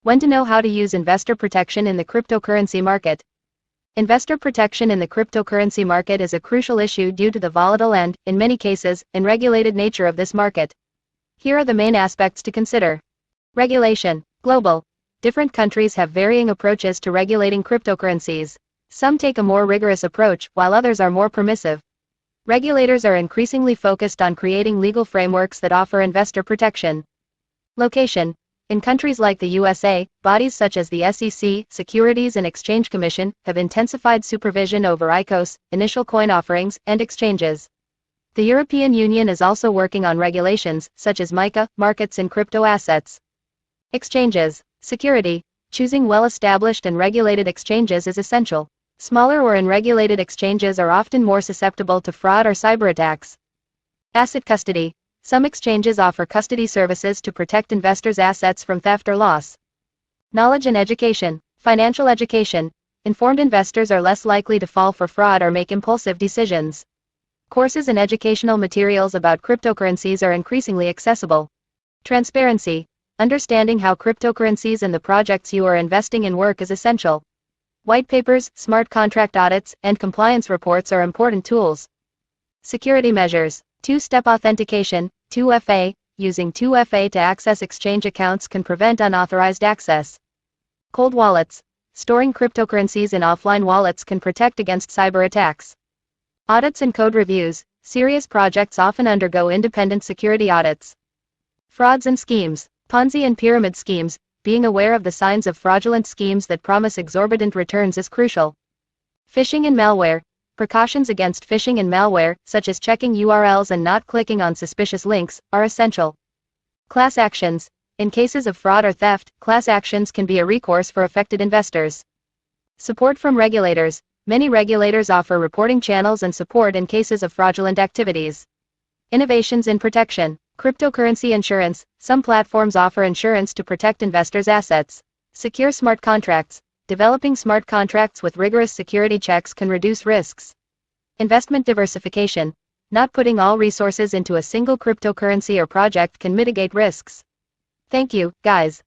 When to know how to use investor protection in the cryptocurrency market. Investor protection in the cryptocurrency market is a crucial issue due to the volatile and, in many cases, unregulated nature of this market. Here are the main aspects to consider. Regulation. Global. Different countries have varying approaches to regulating cryptocurrencies. Some take a more rigorous approach, while others are more permissive. Regulators are increasingly focused on creating legal frameworks that offer investor protection. Location. In countries like the USA, bodies such as the SEC, Securities and Exchange Commission, have intensified supervision over ICOs, initial coin offerings, and exchanges. The European Union is also working on regulations, such as MiCA, markets in crypto assets. Exchanges. Security. Choosing well-established and regulated exchanges is essential. Smaller or unregulated exchanges are often more susceptible to fraud or cyberattacks. Asset custody. Some exchanges offer custody services to protect investors' assets from theft or loss. Knowledge and education. Financial education. Informed investors are less likely to fall for fraud or make impulsive decisions. Courses and educational materials about cryptocurrencies are increasingly accessible. Transparency. Understanding how cryptocurrencies and the projects you are investing in work is essential. White papers, smart contract audits, and compliance reports are important tools. Security measures. Two-step authentication, 2FA. Using 2FA to access exchange accounts can prevent unauthorized access. Cold wallets. Storing cryptocurrencies in offline wallets can protect against cyber attacks. Audits and code reviews. Serious projects often undergo independent security audits. Frauds and schemes. Ponzi and pyramid schemes. Being aware of the signs of fraudulent schemes that promise exorbitant returns is crucial. Phishing and malware. Precautions against phishing and malware, such as checking URLs and not clicking on suspicious links, are essential. Class actions. In cases of fraud or theft, class actions can be a recourse for affected investors. Support from regulators. Many regulators offer reporting channels and support in cases of fraudulent activities. Innovations in protection. Cryptocurrency insurance. Some platforms offer insurance to protect investors' assets. Secure smart contracts. Developing smart contracts with rigorous security checks can reduce risks. Investment diversification. Not putting all resources into a single cryptocurrency or project can mitigate risks. Thank you, guys.